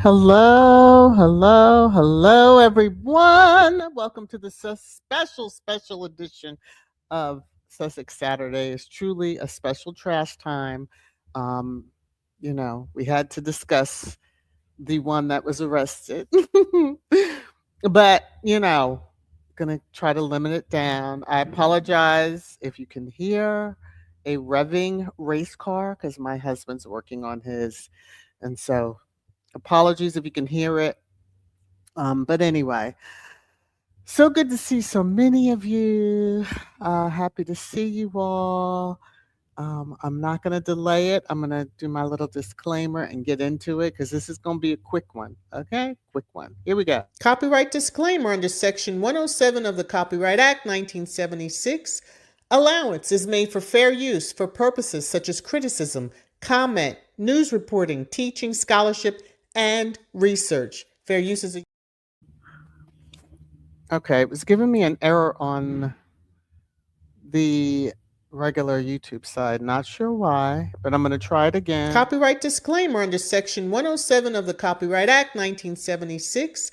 Hello, hello, hello, everyone. Welcome to the special edition of Sussex Saturday. It's truly a special trash time. Um, we had to discuss the one that was arrested, but gonna try to limit it down. I apologize if you can hear a revving race car because my husband's working on his, and so apologies if you can hear it. But anyway, so good to see so many of you. Happy to see you all. I'm not going to delay it. I'm going to do my little disclaimer and get into it because this is going to be a quick one. Okay? Quick one. Here we go. Copyright disclaimer under Section 107 of the Copyright Act 1976. Allowance is made for fair use for purposes such as criticism, comment, news reporting, teaching, scholarship, and research. Fair use is a Okay, it was giving me an error on the regular YouTube side. Not sure why, but I'm going to try it again. Copyright disclaimer under Section 107 of the Copyright Act 1976.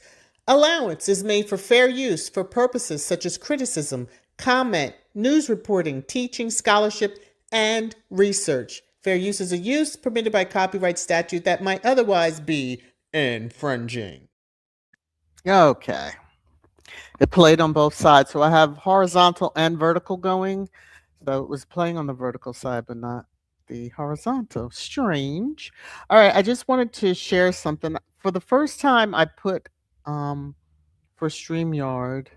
Allowance is made for fair use for purposes such as criticism, comment, news reporting, teaching, scholarship, and research. Fair use is a use permitted by copyright statute that might otherwise be infringing. Okay. It played on both sides. So I have horizontal and vertical going. So it was playing on the vertical side, but not the horizontal. Strange. All right. I just wanted to share something. For the first time, I put for StreamYard,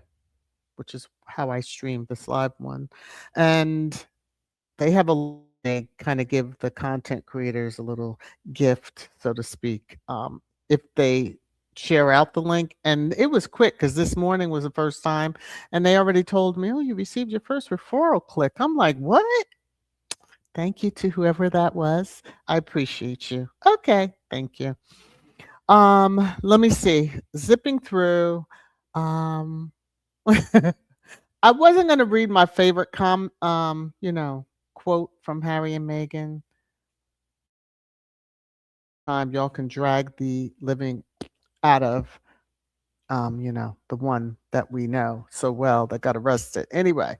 which is how I stream this live one. And they have they kind of give the content creators a little gift, so to speak, if they share out the link. And it was quick because this morning was the first time, and they already told me, "Oh, you received your first referral click." I'm like, "What?" Thank you to whoever that was. I appreciate you. Okay, thank you. Let me see. Zipping through. Um, I wasn't gonna read my favorite quote from Harry and Meghan. Y'all can drag the living out of the one that we know so well that got arrested. Anyway,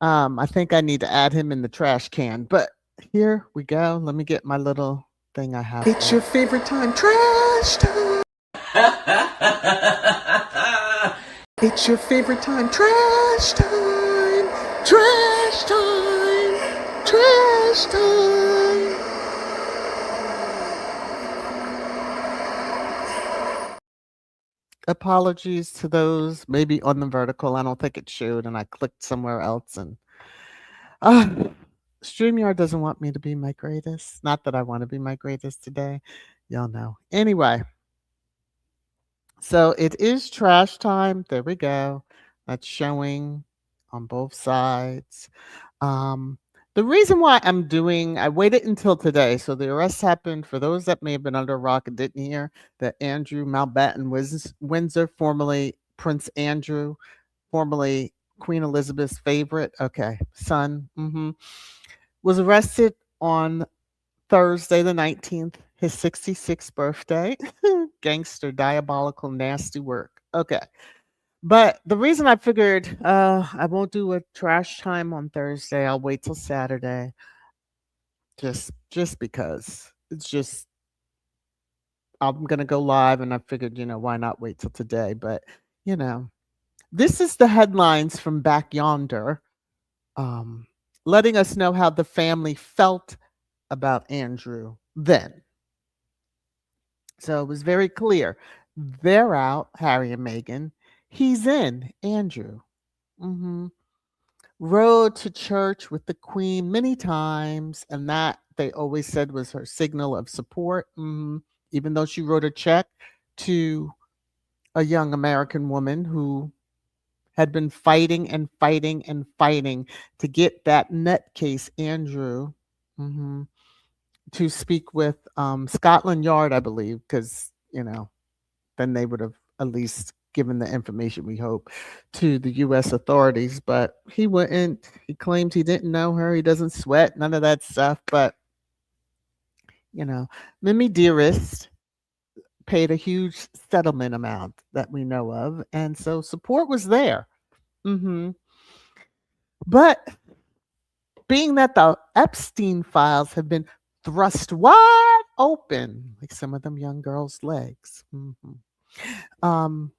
I think I need to add him in the trash can. But here we go. Let me get my little thing I have. It's your favorite time, trash time. It's your favorite time, trash time, trash time, trash time. Apologies to those maybe on the vertical. I don't think it showed, and I clicked somewhere else. And StreamYard doesn't want me to be my greatest. Not that I want to be my greatest today. Y'all know. Anyway, so it is trash time. There we go. That's showing on both sides. The reason why I waited until today. So the arrest happened, for those that may have been under a rock and didn't hear, that Andrew Mountbatten Windsor, formerly Prince Andrew, formerly Queen Elizabeth's favorite, son, was arrested on Thursday the 19th, his 66th birthday. Gangster, diabolical, nasty work. Okay. But the reason I figured I won't do a trash time on Thursday, I'll wait till Saturday. Just because. It's just I'm gonna go live, and I figured, why not wait till today? But this is the headlines from back yonder, letting us know how the family felt about Andrew then. So it was very clear. They're out, Harry and Meghan. He's in, Andrew. Rode to church with the Queen many times, and that they always said was her signal of support. Even though she wrote a check to a young American woman who had been fighting and fighting and fighting to get that nutcase Andrew to speak with Scotland Yard, I believe, because then they would have at least given the information, we hope, to the U.S. authorities. But he wouldn't. He claimed he didn't know her. He doesn't sweat, none of that stuff. But Mimi Dearest paid a huge settlement amount that we know of, and so support was there. Hmm. But being that the Epstein files have been thrust wide open, like some of them young girls' legs. Um,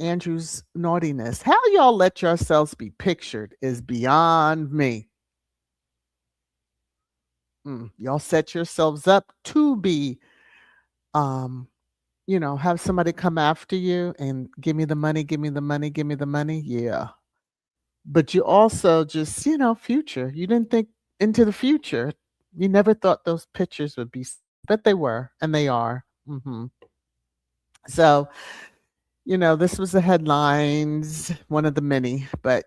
Andrew's naughtiness. How y'all let yourselves be pictured is beyond me. Y'all set yourselves up to be, um, have somebody come after you and give me the money, give me the money, give me the money. Yeah. But you also just, future. You didn't think into the future. You never thought those pictures would be, but they were, and they are. So, this was the headlines, one of the many, but,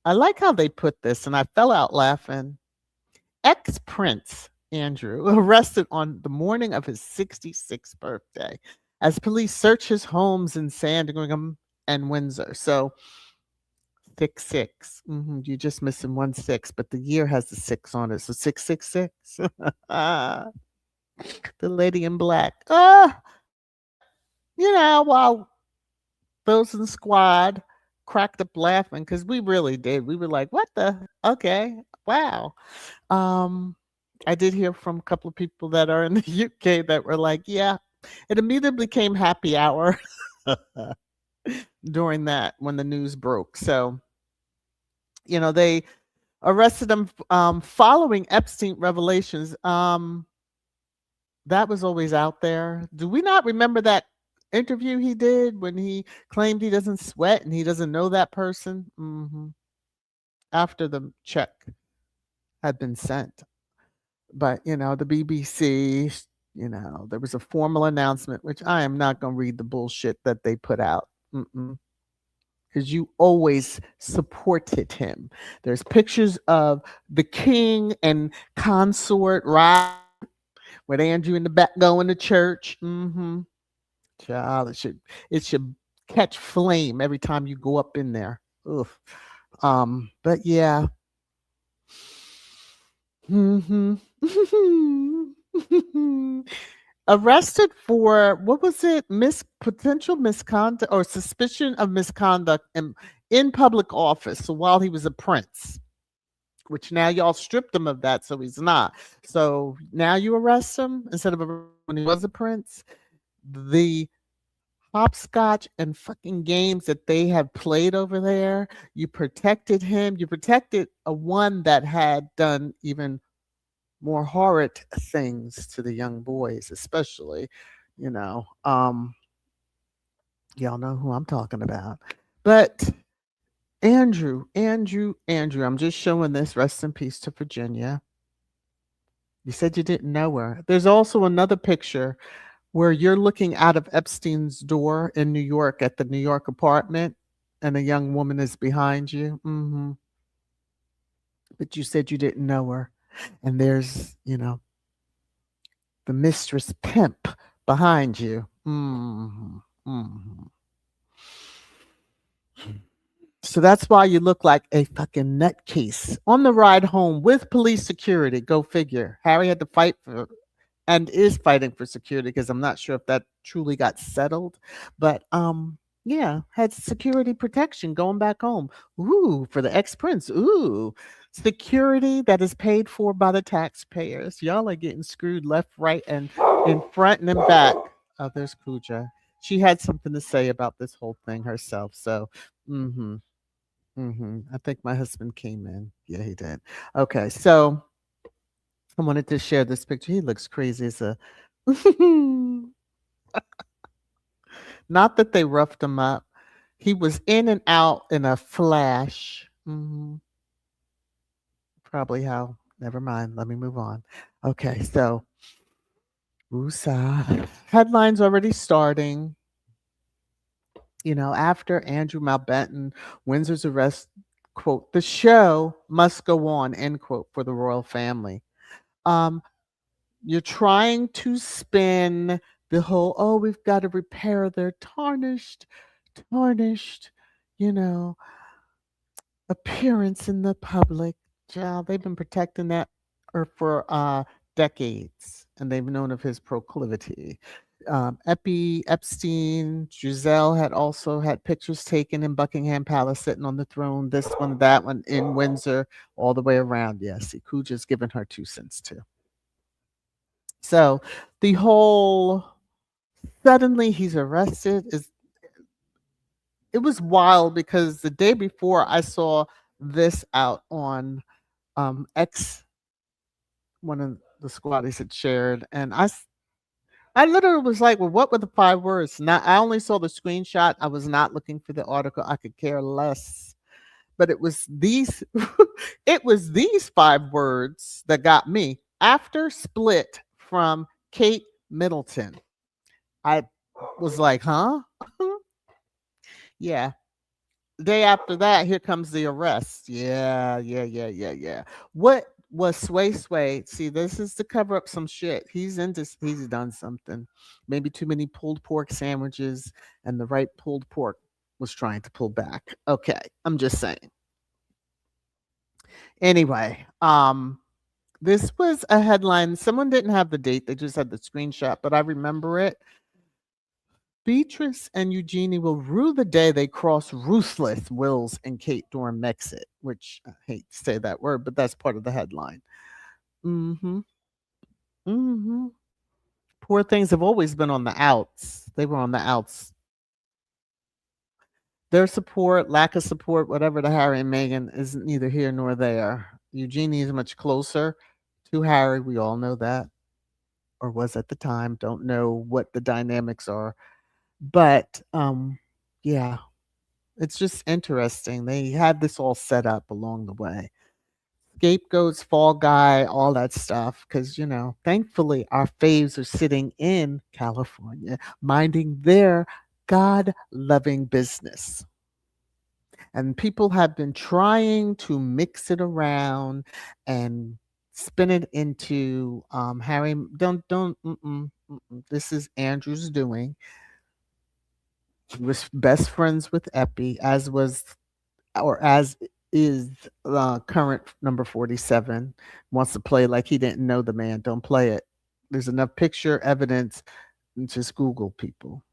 I like how they put this, and I fell out laughing. Ex Prince Andrew arrested on the morning of his 66th birthday as police search his homes in Sandringham and Windsor. So, 6 6. You're just missing 1 6, but the year has the 6 on it. So 666. The lady in black. But, while those in the squad cracked up laughing because we really did. We were like, what the? Okay. Wow. Um, I did hear from a couple of people that are in the UK that were like, yeah, it immediately became happy hour during that when the news broke. So, they arrested him following Epstein revelations. That was always out there. Do we not remember that interview he did when he claimed he doesn't sweat and he doesn't know that person? After the check had been sent. But, the BBC, there was a formal announcement, which I am not going to read the bullshit that they put out. Because you always supported him. There's pictures of the king and consort right with Andrew in the back going to church. Child, it should catch flame every time you go up in there. Oof. But yeah. Arrested for what was it? Potential misconduct or suspicion of misconduct in public office. So while he was a prince, which now y'all stripped him of that, so he's not. So now you arrest him instead of when he was a prince. The hopscotch and fucking games that they have played over there. You protected him. You protected a one that had done even more horrid things to the young boys, especially, you know. Y'all know who I'm talking about. But Andrew, I'm just showing this. Rest in peace to Virginia. You said you didn't know her. There's also another picture where you're looking out of Epstein's door in New York at the New York apartment, and a young woman is behind you. But you said you didn't know her. And there's, the mistress pimp behind you. So that's why you look like a fucking nutcase on the ride home with police security. Go figure. Harry had to fight for and is fighting for security because I'm not sure if that truly got settled. But yeah, had security protection going back home. Ooh, for the ex-prince. Ooh. Security that is paid for by the taxpayers. Y'all are getting screwed left, right, and in front and in back. Oh, there's Pooja. She had something to say about this whole thing herself. So I think my husband came in. Yeah, he did. Okay, so I wanted to share this picture. He looks crazy as a. Not that they roughed him up. He was in and out in a flash. Probably how. Never mind. Let me move on. Okay, so Woosah. Headlines already starting. After Andrew Mountbatten, Windsor's arrest, quote, the show must go on, end quote, for the royal family. Um, You're trying to spin the whole, oh, we've got to repair their tarnished, you know, appearance in the public. Child, they've been protecting that for decades, and they've known of his proclivity. Epstein, Giselle had also had pictures taken in Buckingham Palace, sitting on the throne. This one, that one in Windsor, all the way around. Yes, see, Cuja's given her 2 cents too. So the whole suddenly he's arrested is it was wild because the day before I saw this out on X, one of the squaddies had shared, and I literally was like, "Well, what were the 5 words?" Now, I only saw the screenshot. I was not looking for the article. I could care less. But it was these it was these 5 words that got me. After split from Kate Middleton. I was like, "Huh?" Yeah. Day after that, here comes the arrest. Yeah, yeah, yeah, yeah, yeah. What was Sway Sway? See, this is to cover up some shit. He's done something. Maybe too many pulled pork sandwiches and the right pulled pork was trying to pull back. Okay, I'm just saying. Anyway, this was a headline. Someone didn't have the date, they just had the screenshot, but I remember it. Beatrice and Eugenie will rue the day they cross ruthless Wills and Kate during Mexit, which I hate to say that word, but that's part of the headline. Mm-hmm. Mm-hmm. Poor things have always been on the outs. They were on the outs. Their support, lack of support, whatever to Harry and Meghan is neither here nor there. Eugenie is much closer to Harry. We all know that, or was at the time. Don't know what the dynamics are. But yeah, it's just interesting. They had this all set up along the way. Scapegoats, fall guy, all that stuff. Because, thankfully, our faves are sitting in California, minding their God loving business. And people have been trying to mix it around and spin it into Harry. Don't, this is Andrew's doing. He was best friends with Epi, as was or as is current number 47. Wants to play like he didn't know the man. Don't play it. There's enough picture evidence. Just Google people.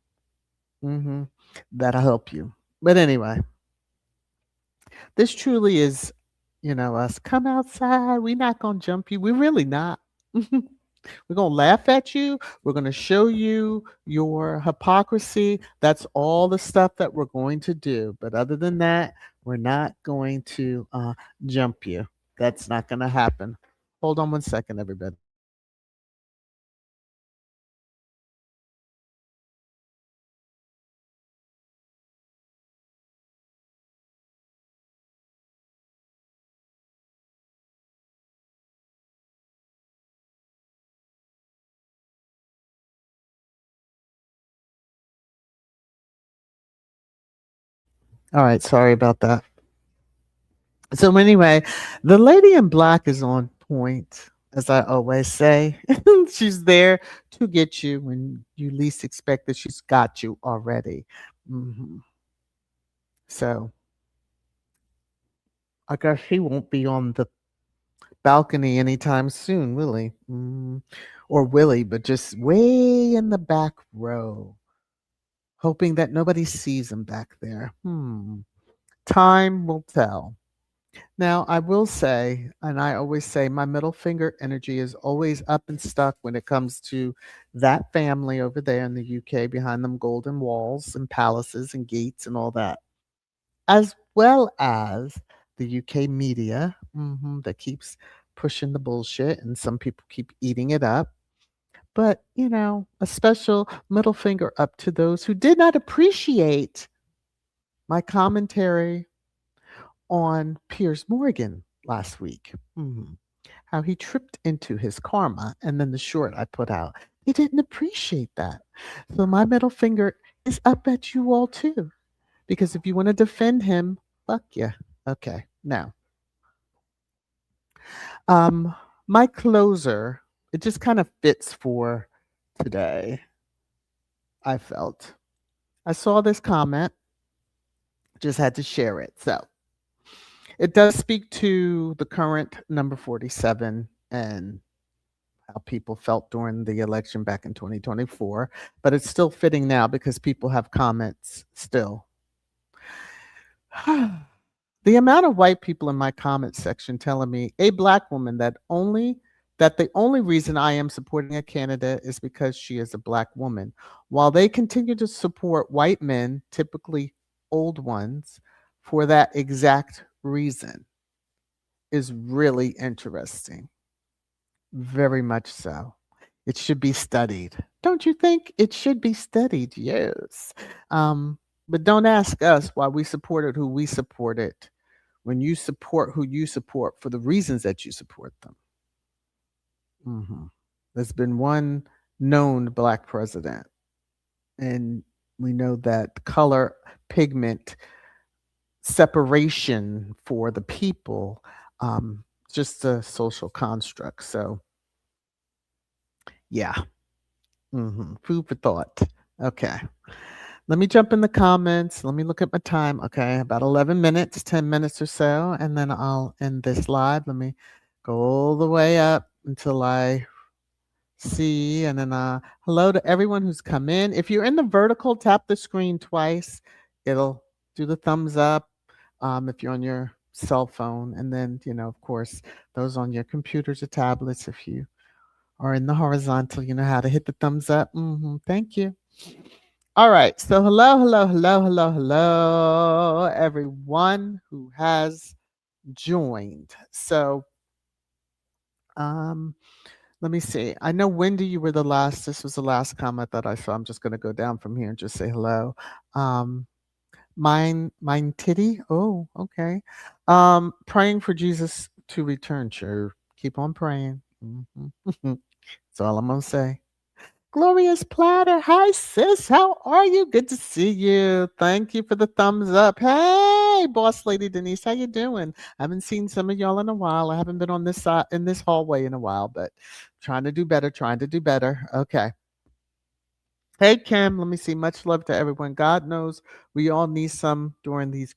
hmm That'll help you. But anyway, this truly is, us. Come outside. We're not going to jump you. We're really not. We're going to laugh at you. We're going to show you your hypocrisy. That's all the stuff that we're going to do. But other than that, we're not going to jump you. That's not going to happen. Hold on one second, everybody. All right. Sorry about that. So, anyway, the lady in black is on point, as I always say. She's there to get you when you least expect that she's got you already. hmm So, I guess he won't be on the balcony anytime soon, will he? Or will he, but just way in the back row, hoping that nobody sees him back there. Time will tell. Now, I will say, and I always say, my middle finger energy is always up and stuck when it comes to that family over there in the UK behind them golden walls and palaces and gates and all that, as well as the UK media that keeps pushing the bullshit, and some people keep eating it up. But, a special middle finger up to those who did not appreciate my commentary on Piers Morgan last week. How he tripped into his karma, and then the short I put out. He didn't appreciate that. So my middle finger is up at you all too. Because if you want to defend him, fuck yeah. Okay. Now, um, my closer, it just kind of fits for today. I felt. I saw this comment, just had to share it. So it does speak to the current number 47 and how people felt during the election back in 2024, but it's still fitting now because people have comments still. The amount of white people in my comment section telling me a black woman that the only reason I am supporting a candidate is because she is a black woman, while they continue to support white men, typically old ones, for that exact reason is really interesting. Very much so. It should be studied. Don't you think it should be studied? Yes. But don't ask us why we supported who we supported when you support who you support for the reasons that you support them. Hmm. There's been one known black president, and we know that color, pigment, separation for the people, just a social construct. So, yeah, food for thought. Okay. Let me jump in the comments. Let me look at my time. Okay, about 11 minutes, 10 minutes or so, and then I'll end this live. Let me go all the way up until I see. And then hello to everyone who's come in. If you're in the vertical, tap the screen twice. It'll do the thumbs up if you're on your cell phone. And then, of course, those on your computers or tablets, if you are in the horizontal, you know how to hit the thumbs up. Thank you. All right. So hello, everyone who has joined. So um let me see. I know Wendy, you were the last. This was the last comment that I saw. I'm just gonna go down from here and just say hello. Um mine titty. Oh, okay. Praying for Jesus to return. Sure. Keep on praying. That's all I'm gonna say. Glorious Platter. Hi, sis. How are you? Good to see you. Thank you for the thumbs up. Hey, boss lady Denise. How you doing? I haven't seen some of y'all in a while. I haven't been on this side in this hallway in a while, but trying to do better, trying to do better. Okay. Hey, Kim. Let me see. Much love to everyone. God knows we all need some during these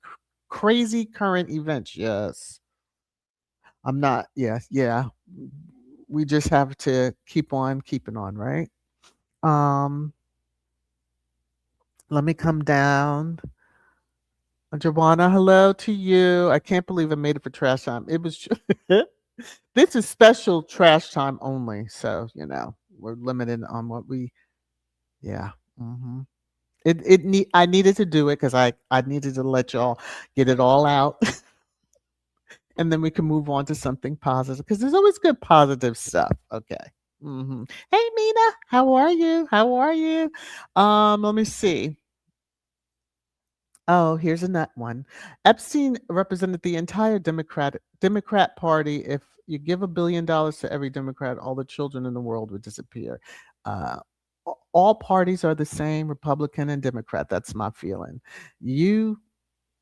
crazy current events. Yes. I'm not. Yes. Yeah. We just have to keep on keeping on, right? Um, Let me come down. Joanna, hello to you. I can't believe I made it for trash time. It was this is special trash time only, so we're limited on what we. Yeah. hmm I needed to do it because I needed to let y'all get it all out, and then we can move on to something positive because there's always good positive stuff. Okay. Hey Mina, how are you? How are you? Let me see. Oh, here's a nut one. Epstein represented the entire Democrat Party. If you give $1 billion to every Democrat, all the children in the world would disappear. Uh, all parties are the same, Republican and Democrat. That's my feeling. You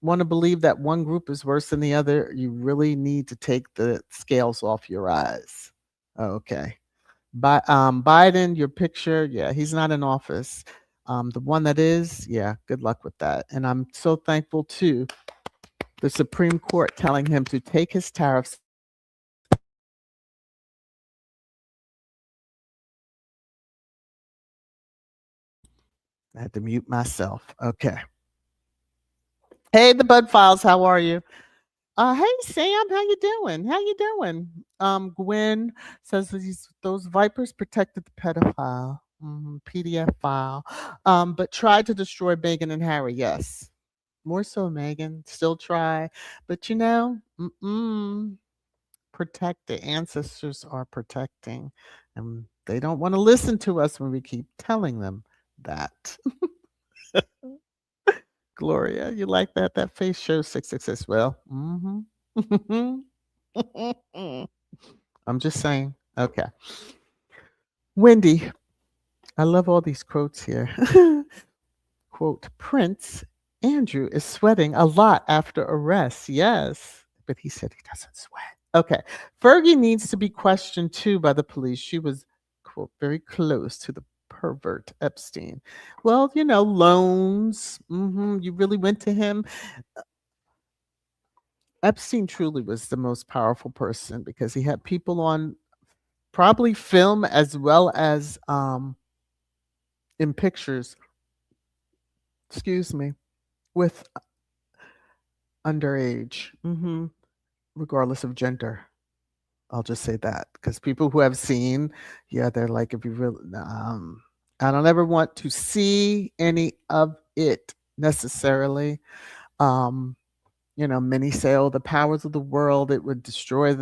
want to believe that one group is worse than the other, you really need to take the scales off your eyes. Okay. Biden, your picture, yeah, he's not in office. The one that is, yeah, good luck with that. And I'm so thankful to the Supreme Court telling him to take his tariffs. I had to mute myself. Okay. Hey, the Bud Files, how are you? Hey Sam, how you doing? How you doing? Gwen says those vipers protected the pedophile. PDF file. But tried to destroy Meghan and Harry. Yes, more so Megan. Still try, but protect. The ancestors are protecting, and they don't want to listen to us when we keep telling them that. Gloria, you like that? That face shows 666. Well, I'm just saying. Okay. Wendy, I love all these quotes here. Quote, Prince Andrew is sweating a lot after arrest. Yes, but he said he doesn't sweat. Okay. Fergie needs to be questioned too by the police. She was, quote, very close to the pervert Epstein. Well, loans. You really went to him. Epstein truly was the most powerful person because he had people on Probably film as well as in pictures, excuse me, with underage, regardless of gender. I'll just say that because people who have seen, yeah, they're like, if you really, I don't ever want to see any of it necessarily. Um, many say, oh, the powers of the world, it would destroy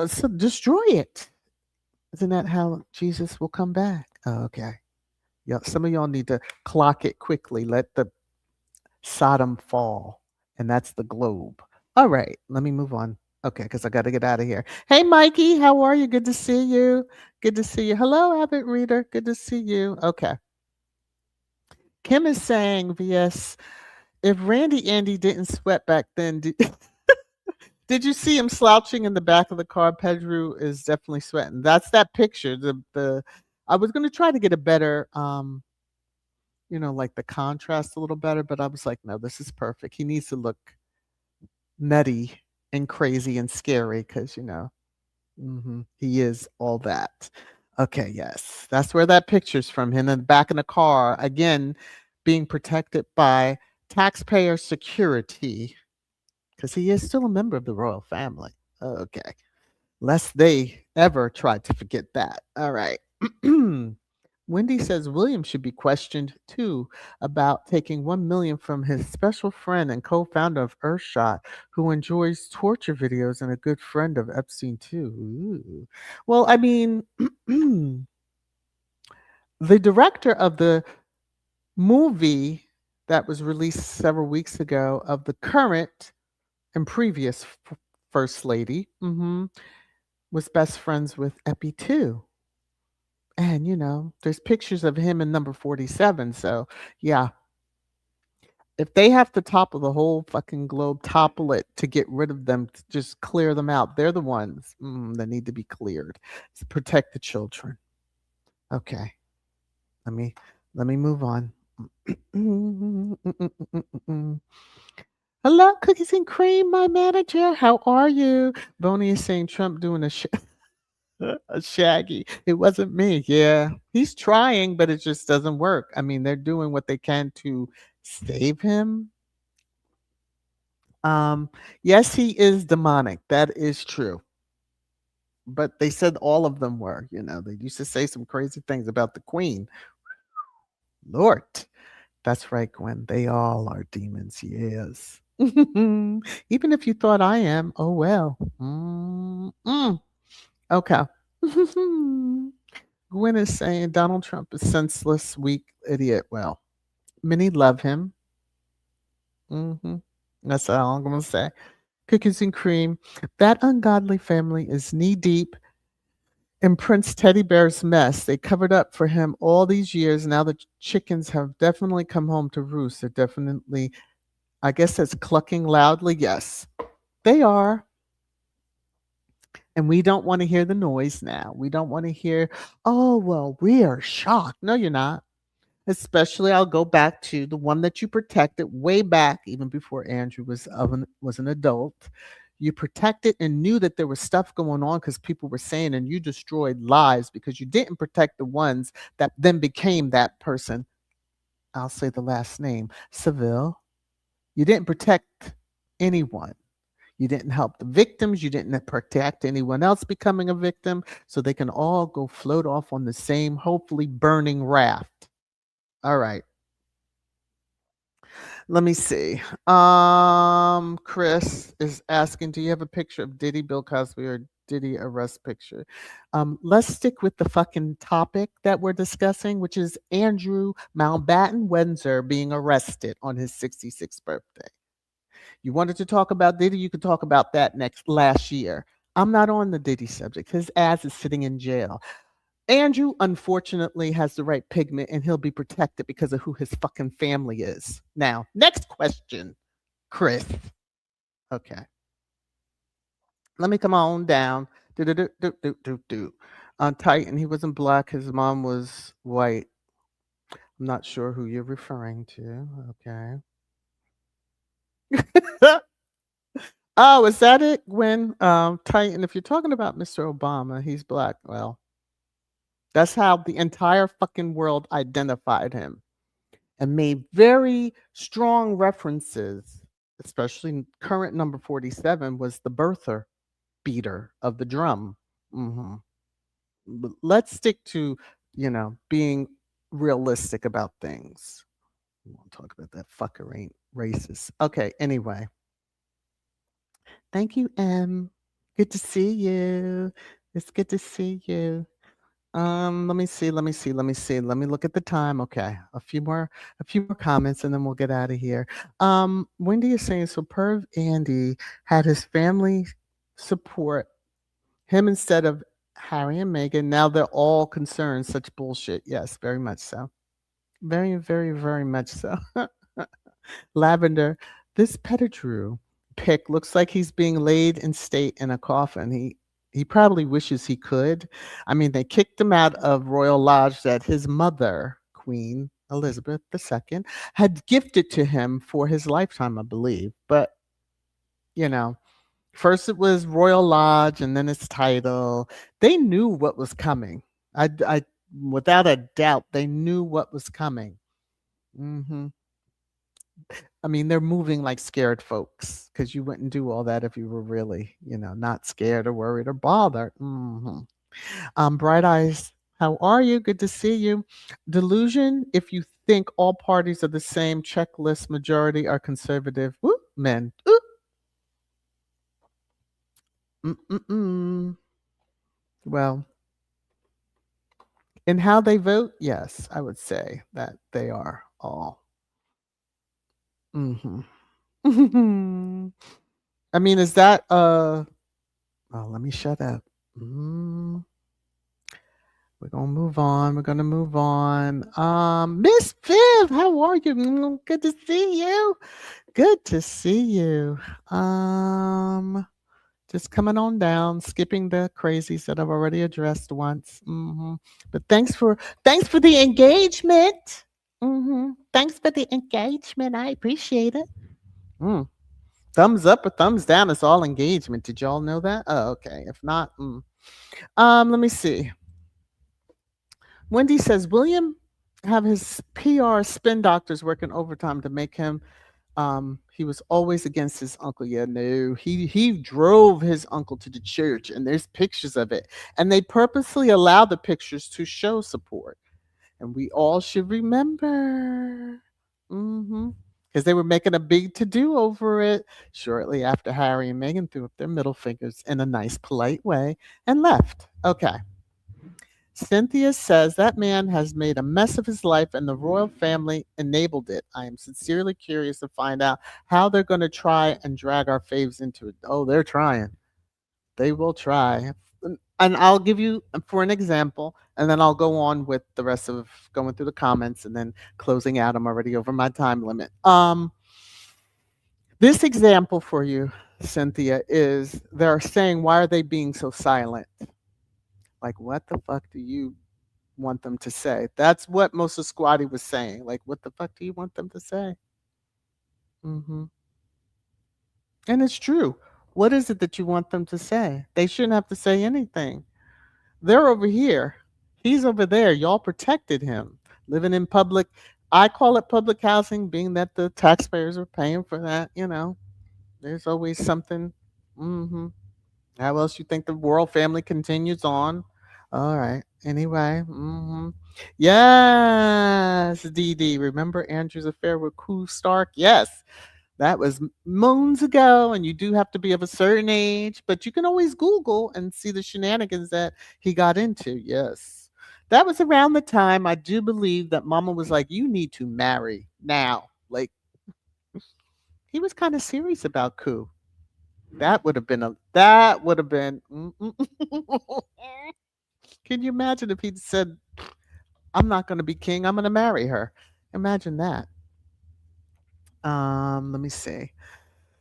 so destroy it. Isn't that how Jesus will come back? Oh, okay. Yeah, some of y'all need to clock it quickly. Let the Sodom fall, and that's the globe. All right, let me move on. Okay, because I got to get out of here. Hey, Mikey, how are you? Good to see you. Good to see you. Hello, Abbott Reader. Good to see you. Okay. Kim is saying, VS, if Randy Andy didn't sweat back then, did you see him slouching in the back of the car? Pedro is definitely sweating. That's that picture. The I was going to try to get a better like the contrast a little better, but I was like, no, this is perfect. He needs to look nutty and crazy and scary because he is all that. Okay, yes, that's where that picture's from. Him in the back in the car again, being protected by taxpayer security because he is still a member of the royal family. Okay, lest they ever try to forget that. All right. Wendy says William should be questioned too about taking 1 million from his special friend and co-founder of Earthshot, who enjoys torture videos and a good friend of Epstein too. Ooh. Well, I mean, the director of the movie that was released several weeks ago of the current and previous first lady was best friends with Epi too. And there's pictures of him in number 47. So yeah, if they have to topple the whole fucking globe, topple it to get rid of them, to just clear them out. They're the ones that need to be cleared to protect the children. Okay, let me move on. Hello, cookies and cream, my manager. How are you? Boney is saying Trump doing a shaggy. It wasn't me. Yeah, he's trying, but it just doesn't work. I mean, they're doing what they can to save him. Yes, he is demonic. That is true. But they said all of them were. They used to say some crazy things about the queen. Lord, that's right, Gwen. They all are demons. Yes. Even if you thought I am, oh well. Okay. Gwen is saying Donald Trump is senseless, weak, idiot. Well, many love him. That's all I'm going to say. Cookies and cream. That ungodly family is knee deep in Prince Teddy Bear's mess. They covered up for him all these years. Now the chickens have definitely come home to roost. They're definitely, I guess it's clucking loudly. Yes, they are. And we don't want to hear the noise now. We don't want to hear, oh, well, we are shocked. No, you're not. Especially, I'll go back to the one that you protected way back, even before Andrew was an adult. You protected and knew that there was stuff going on because people were saying, and you destroyed lives because you didn't protect the ones that then became that person. I'll say the last name, Seville. You didn't protect anyone. You didn't help the victims. You didn't protect anyone else becoming a victim, so they can all go float off on the same, hopefully burning raft. All right. Let me see. Chris is asking, do you have a picture of Diddy, Bill Cosby, or Diddy arrest picture? Let's stick with the fucking topic that we're discussing, which is Andrew Mountbatten Windsor being arrested on his 66th birthday. You wanted to talk about Diddy, you could talk about that last year. I'm not on the Diddy subject. His ass is sitting in jail. Andrew, unfortunately, has the right pigment and he'll be protected because of who his fucking family is. Now, next question, Chris. Okay. Let me come on down. On Titan, he wasn't black. His mom was white. I'm not sure who you're referring to. Okay. Oh, is that it, Gwen? Titan. If you're talking about Mr. Obama, he's black. Well, that's how the entire fucking world identified him and made very strong references, especially current number 47 was the birther beater of the drum. Hmm. Let's stick to, being realistic about things. We won't talk about that fucker ain't racist. Okay, anyway. Thank you, M. Good to see you. It's good to see you. Let me see, let me see, let me see. Let me look at the time. Okay. A few more comments and then we'll get out of here. Wendy is saying so Perv Andy had his family support him instead of Harry and Meghan. Now they're all concerned. Such bullshit. Yes, very much so. Very, very, very much so. Lavender, this Pettigrew pick looks like he's being laid in state in a coffin. He probably wishes he could. I mean, they kicked him out of Royal Lodge that his mother, Queen Elizabeth II, had gifted to him for his lifetime, I believe. But, you know, first it was Royal Lodge and then its title. They knew what was coming. I without a doubt, they knew what was coming. Hmm. I mean, they're moving like scared folks because you wouldn't do all that if you were really, not scared or worried or bothered. Bright Eyes, how are you? Good to see you. Delusion, if you think all parties are the same, checklist majority are conservative. Whoop, men. Ooh. Mm-mm-mm. Well, in how they vote, yes, I would say that they are all. Hmm. I mean, is that oh, let me shut up. Mm, we're gonna move on. We're gonna move on. Miss Viv, how are you? Good to see you. Good to see you. Just coming on down, skipping the crazies that I've already addressed once. But thanks for the engagement. Thanks for the engagement. I appreciate it. Mm. Thumbs up or thumbs down is all engagement. Did y'all know that? Oh, okay. If not, let me see. Wendy says William have his PR spin doctors working overtime to make him. He was always against his uncle. Yeah, no, he drove his uncle to the church, and there's pictures of it, and they purposely allow the pictures to show support, and we all should remember. Because they were making a big to do over it shortly after Harry and Meghan threw up their middle fingers in a nice, polite way and left. Okay. Cynthia says that man has made a mess of his life and the royal family enabled it. I am sincerely curious to find out how they're going to try and drag our faves into it. Oh, they're trying. They will try. And I'll give you for an example, and then I'll go on with the rest of going through the comments and then closing out. I'm already over my time limit. This example for you, Cynthia, is they're saying, why are they being so silent? Like, what the fuck do you want them to say? That's what most of Squatty was saying. Like, what the fuck do you want them to say? Hmm. And it's true. What is it that you want them to say? They shouldn't have to say anything. They're over here. He's over there. Y'all protected him. Living in public, I call it public housing, being that the taxpayers are paying for that, There's always something. Hmm. How else you think the royal family continues on? All right. Anyway. Yes, Dee Dee. Remember Andrew's affair with Koo Stark? Yes. That was moons ago, and you do have to be of a certain age, but you can always Google and see the shenanigans that he got into. Yes. That was around the time I do believe that Mama was like, you need to marry now. Like, he was kind of serious about Koo. That would have been. Can you imagine if he'd said, I'm not going to be king, I'm going to marry her? Imagine that. Let me see.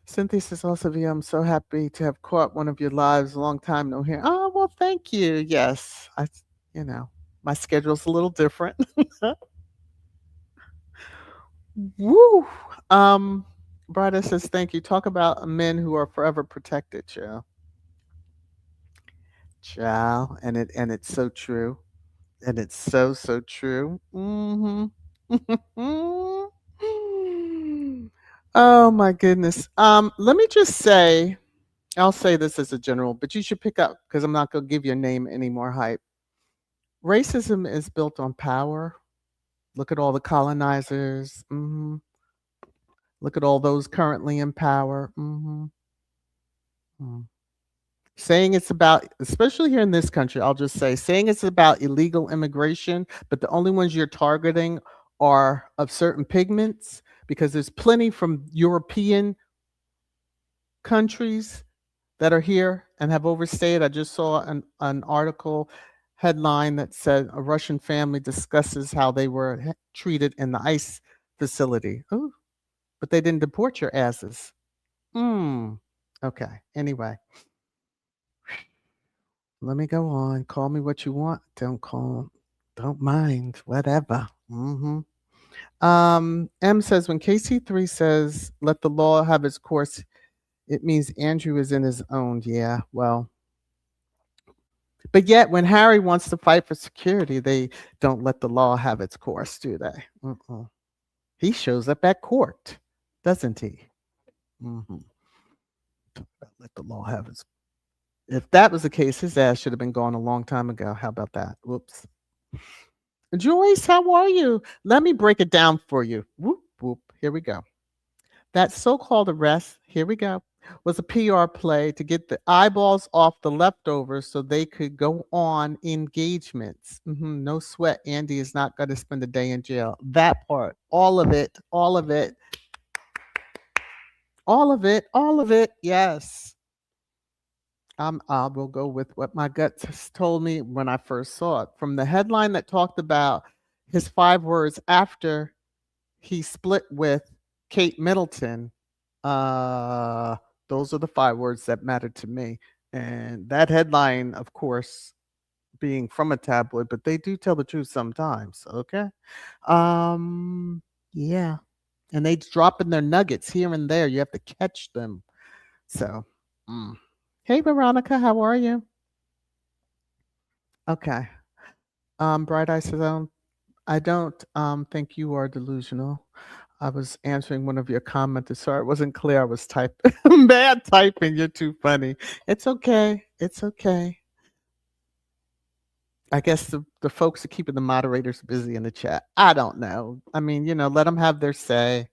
Cynthia says also, Via, I'm so happy to have caught one of your lives. A long time no hear. Oh, well, thank you. Yes. You know, my schedule's a little different. Woo. Um, Brida says, thank you. Talk about men who are forever protected, child. Child. And it's so true. And it's so true. Oh my goodness. Let me just say, I'll say this as a general, but you should pick up because I'm not gonna give your name any more hype. Racism is built on power. Look at all the colonizers. Look at all those currently in power. Mm. Saying it's about, especially here in this country, I'll just say, saying it's about illegal immigration, but the only ones you're targeting are of certain pigments because there's plenty from European countries that are here and have overstayed. I just saw an article headline that said a Russian family discusses how they were treated in the ICE facility. Oh, but they didn't deport your asses. Hmm. Okay. Anyway, let me go on. Call me what you want. Don't call. Don't mind. Whatever. M says when KC3 says let the law have its course, it means Andrew is in his own. Yeah. Well, but yet when Harry wants to fight for security, they don't let the law have its course, do they? He shows up at court, doesn't he? Mm-hmm. Let the law have its. If that was the case, his ass should have been gone a long time ago. How about that? Whoops. Joyce, how are you? Let me break it down for you. Whoop, whoop. Here we go. That so called arrest, here we go, was a PR play to get the eyeballs off the leftovers so they could go on engagements. No sweat. Andy is not going to spend a day in jail. That part, all of it, all of it, all of it, all of it. Yes. I will go with what my gut told me when I first saw it. From the headline that talked about his 5 words after he split with Kate Middleton, those are the 5 words that mattered to me. And that headline, of course, being from a tabloid, but they do tell the truth sometimes. Okay. Yeah. And they drop in their nuggets here and there. You have to catch them. So, hey, Veronica, how are you? Okay. Bright Eye says, I don't think you are delusional. I was answering one of your comments. Sorry, it wasn't clear. I was typing. Bad typing. You're too funny. It's okay. It's okay. I guess the folks are keeping the moderators busy in the chat. I don't know. I mean, let them have their say.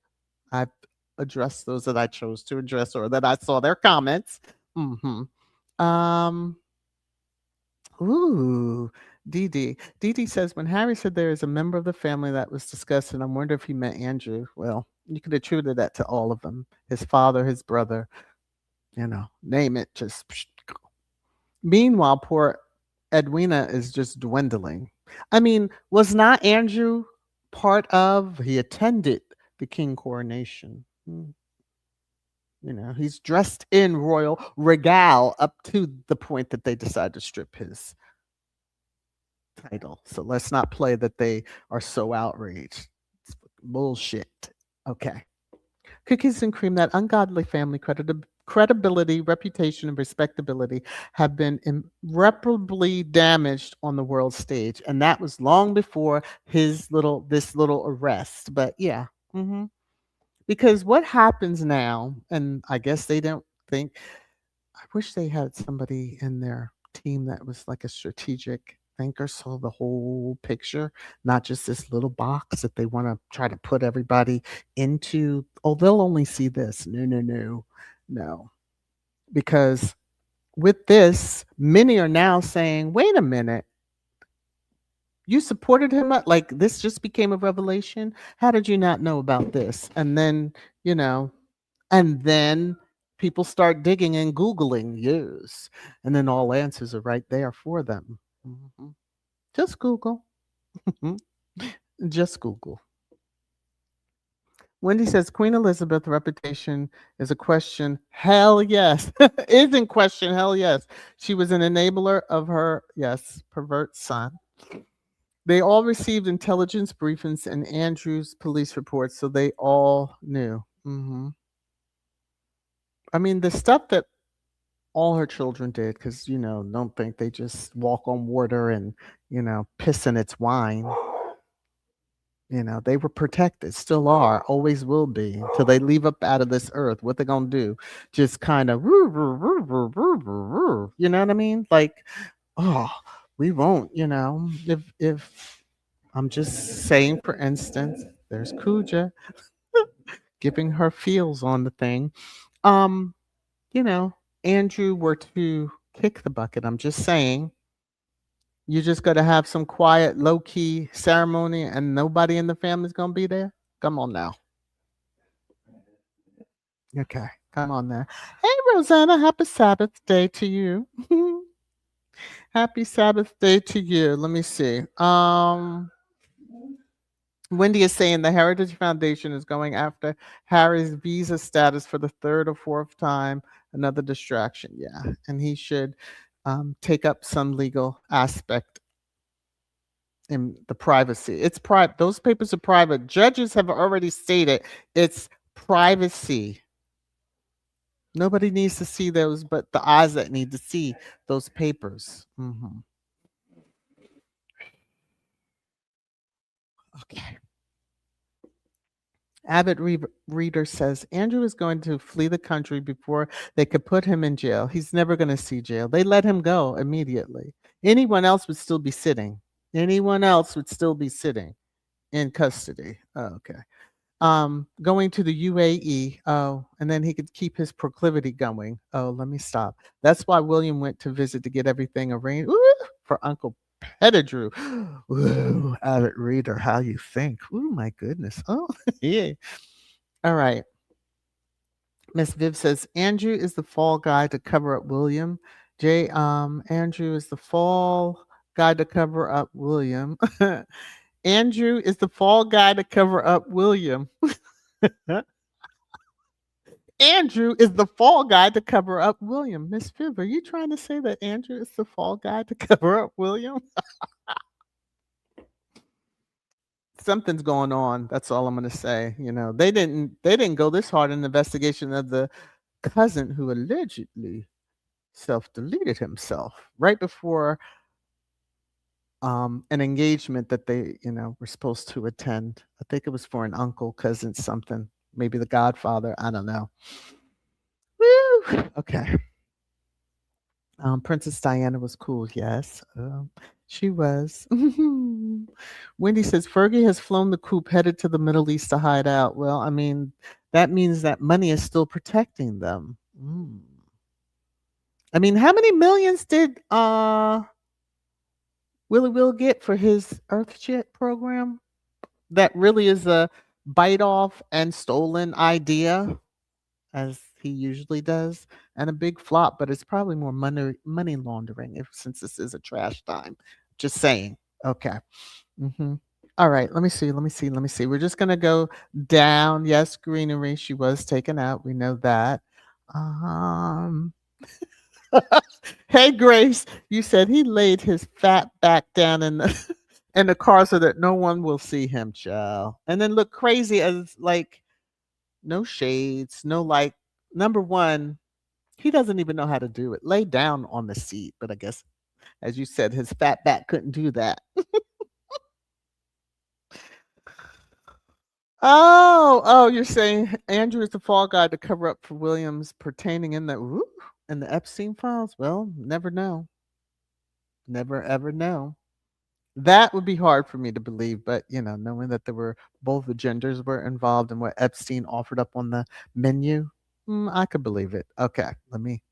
I've addressed those that I chose to address or that I saw their comments. Um, Ooh, Dee says when Harry said there is a member of the family that was discussed, and I wonder if he meant Andrew. Well, you could attribute that to all of them: his father, his brother, name it. Just meanwhile, poor Edwina is just dwindling. I mean, was not Andrew part of? He attended the king coronation. He's dressed in royal regale up to the point that they decide to strip his title. So let's not play that they are so outraged. It's bullshit. Okay. Cookies and cream, that ungodly family credibility, reputation, and respectability have been irreparably damaged on the world stage. And that was long before this little arrest. But yeah. Because what happens now, and I guess they don't think, I wish they had somebody in their team that was like a strategic thinker, saw the whole picture, not just this little box that they want to try to put everybody into. Oh, they'll only see this. No. Because with this, many are now saying, wait a minute, you supported him? Like this just became a revelation? How did you not know about this? And then, and then people start digging and Googling use. And then all answers are right there for them. Just Google. Just Google. Wendy says Queen Elizabeth's reputation is a question. Hell yes. Is in question. Hell yes. She was an enabler of her, yes, pervert son. They all received intelligence briefings and Andrew's police reports, so they all knew. I mean, the stuff that all her children did, because, don't think they just walk on water and, piss in its wine. They were protected, still are, always will be, until they leave up out of this earth. What they gonna do? Just kind of, you know what I mean? Like, oh, we won't, if I'm just saying, for instance, there's Kuja giving her feels on the thing. Um, you know, Andrew were to kick the bucket. I'm just saying, you just got to have some quiet, low key ceremony, and nobody in the family's gonna be there. Come on now. Okay, come on now. Hey, Rosanna, happy Sabbath day to you. Happy Sabbath day to you. Let me see. Wendy is saying the Heritage Foundation is going after Harry's visa status for the third or fourth time. Another distraction, yeah, and he should take up some legal aspect in the privacy. It's private. Those papers are private. Judges have already stated it's privacy. Nobody needs to see those, but the eyes that need to see those papers. Okay. Avid Reader says Andrew is going to flee the country before they could put him in jail. He's never going to see jail. They let him go immediately. Anyone else would still be sitting. Anyone else would still be sitting in custody. Oh, okay. Going to the UAE. Oh, and then he could keep his proclivity going. Oh, let me stop. That's why William went to visit to get everything arranged. Ooh, for Uncle Pettigrew. Ooh, avid reader, how you think. Ooh, my goodness. Oh, yeah. All right. Miss Viv says Andrew is the fall guy to cover up William. Andrew is the fall guy to cover up William. Andrew is the fall guy to cover up William. Andrew is the fall guy to cover up William. Miss Viv, are you trying to say that Andrew is the fall guy to cover up William? Something's going on. That's all I'm going to say. They didn't go this hard in the investigation of the cousin who allegedly self-deleted himself right before an engagement that they, were supposed to attend. I think it was for an uncle, cousin, something, maybe the godfather. I don't know. Woo! Okay. Princess Diana was cool. Yes, she was. Wendy says Fergie has flown the coop headed to the Middle East to hide out. Well, I mean, that means that money is still protecting them. I mean, how many millions did Willie Will get for his Earthjet program? That really is a bite off and stolen idea, as he usually does, and a big flop, but it's probably more money laundering since this is a trash time. Just saying. Okay. All right. Let me see. We're just gonna go down. Yes, greenery. She was taken out. We know that. Um Hey Grace, you said he laid his fat back down in the in the car so that no one will see him, child. And then look crazy as like no shades, no like number one, he doesn't even know how to do it. Lay down on the seat, but I guess as you said, his fat back couldn't do that. Oh, you're saying Andrew is the fall guy to cover up for Williams pertaining in the Epstein files? Well, never know. Never ever know. That would be hard for me to believe, but knowing that there were both the genders were involved in what Epstein offered up on the menu, I could believe it. Okay, let me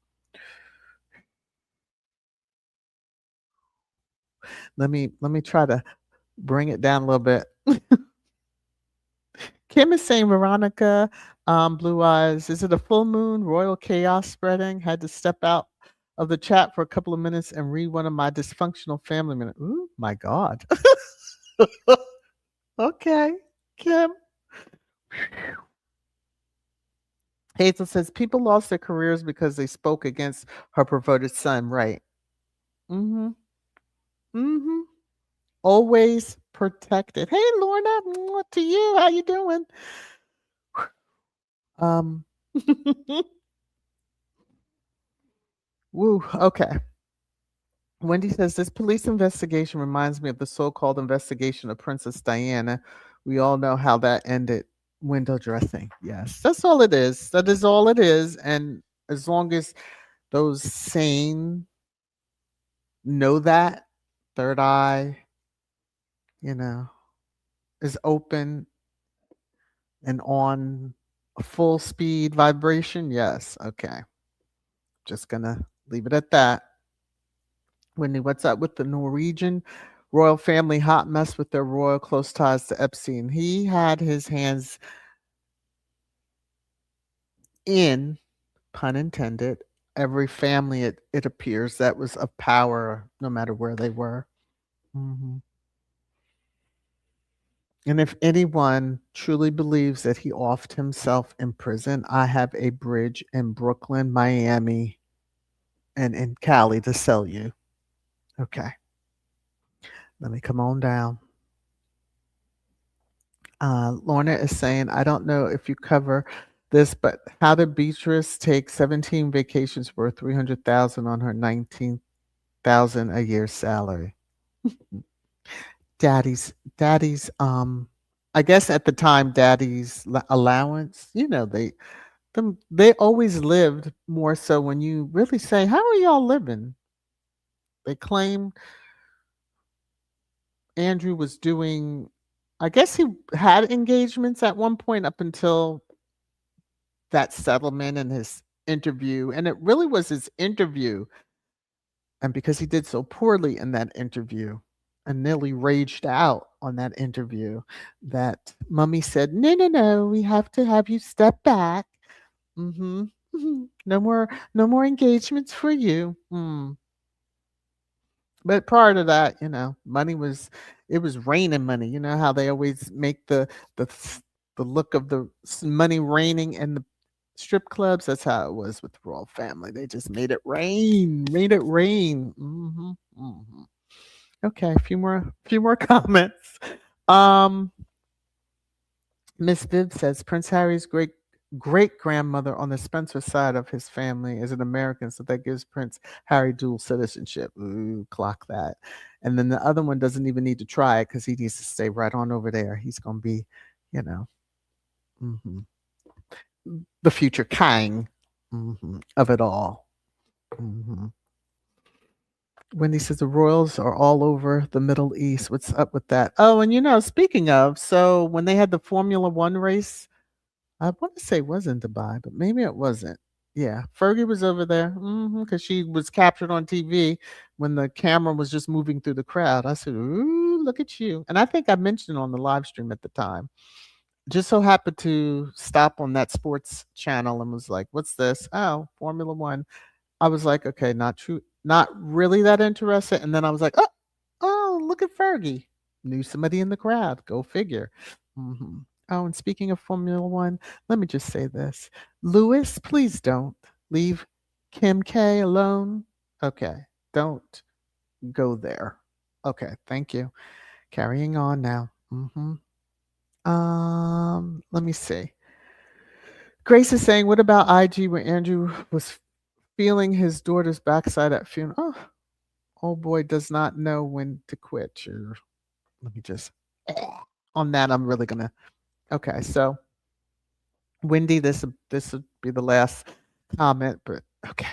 try to bring it down a little bit. Kim is saying Veronica, Blue Eyes, is it a full moon? Royal chaos spreading? Had to step out of the chat for a couple of minutes and read one of my dysfunctional family minutes. Ooh, my God. Okay, Kim. Hazel says people lost their careers because they spoke against her perverted son. Right. Mm-hmm. Mm-hmm. Always protected. Hey, Lorna, to you. How you doing? Um, Woo. Okay. Wendy says this police investigation reminds me of the so-called investigation of Princess Diana. We all know how that ended. Window dressing. Yes, that's all it is. That is all it is. And as long as those sane know that third eye, you know, is open and on a full speed vibration, yes. Okay. Just gonna leave it at that. Wendy, what's up with the Norwegian royal family hot mess with their royal close ties to Epstein? He had his hands in, pun intended, every family it appears that was of power, no matter where they were. Hmm. And if anyone truly believes that he offed himself in prison, I have a bridge in Brooklyn, Miami, and in Cali to sell you. Okay. Let me come on down. Lorna is saying, I don't know if you cover this, but how did Beatrice take 17 vacations worth 300,000 on her 19,000 a year salary? Daddy's I guess at the time daddy's allowance, they always lived more so when you really say, how are y'all living? They claim Andrew was doing, I guess he had engagements at one point up until that settlement and his interview. And it really was his interview. And because he did so poorly in that interview and nearly raged out on that interview, that Mummy said, no, no, no, we have to have you step back. Mm-hmm. No more engagements for you. Mm. But prior to that, money was it was raining money. You know how they always make the the look of the money raining in the strip clubs. That's how it was with the royal family. They just made it rain. Okay, few more comments. Um, Miss Viv says Prince Harry's great grandmother on the Spencer side of his family is an American, so that gives Prince Harry dual citizenship. Ooh, clock that. And then the other one doesn't even need to try it because he needs to stay right on over there. He's going to be, you know, mhm, the future king of it all. Hmm. Wendy says the royals are all over the Middle East. What's up with that? Oh, and speaking of, so when they had the Formula One race, I want to say it was in Dubai, but maybe it wasn't. Yeah, Fergie was over there because she was captured on TV when the camera was just moving through the crowd. I said, "Ooh, look at you!" And I think I mentioned on the live stream at the time. Just so happened to stop on that sports channel and was like, "What's this?" Oh, Formula One. I was like, "Okay, not true, not really that interested." And then I was like, "Oh, look at Fergie! Knew somebody in the crowd. Go figure." Hmm. Oh, and speaking of Formula One, let me just say this. Lewis, please don't leave Kim K alone. Okay. Don't go there. Okay. Thank you. Carrying on now. Let me see. Grace is saying, what about IG where Andrew was feeling his daughter's backside at funeral? Oh, old boy does not know when to quit. Or let me just on that. I'm really gonna. Okay, so Wendy, this would be the last comment, but okay.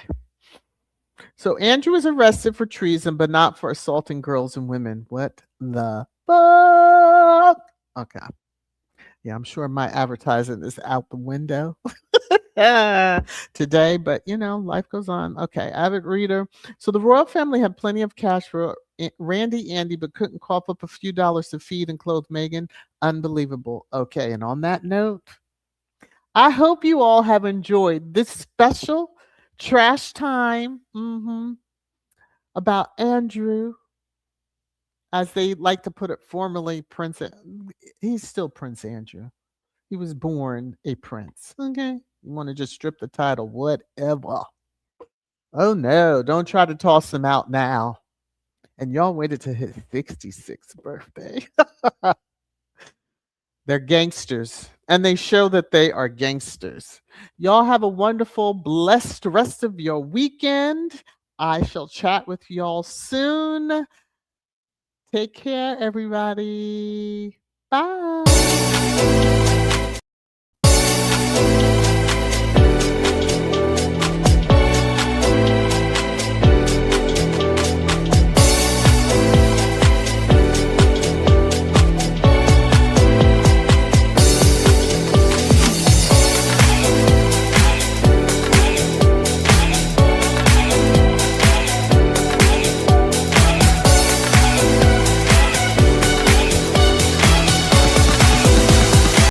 So Andrew was arrested for treason, but not for assaulting girls and women. What the fuck? Okay. Yeah, I'm sure my advertising is out the window today, but life goes on. Okay, avid reader. So the royal family had plenty of cash for Randy Andy, but couldn't cough up a few dollars to feed and clothe Meghan. Unbelievable. Okay, and on that note, I hope you all have enjoyed this special trash time about Andrew, as they like to put it, formerly Prince. He's still Prince Andrew. He was born a prince. Okay. You want to just strip the title, whatever. Oh no, don't try to toss him out now. And y'all waited to his 66th birthday. They're gangsters. and they show that they are gangsters. Y'all have a wonderful, blessed rest of your weekend. I shall chat with y'all soon. Take care, everybody. Bye.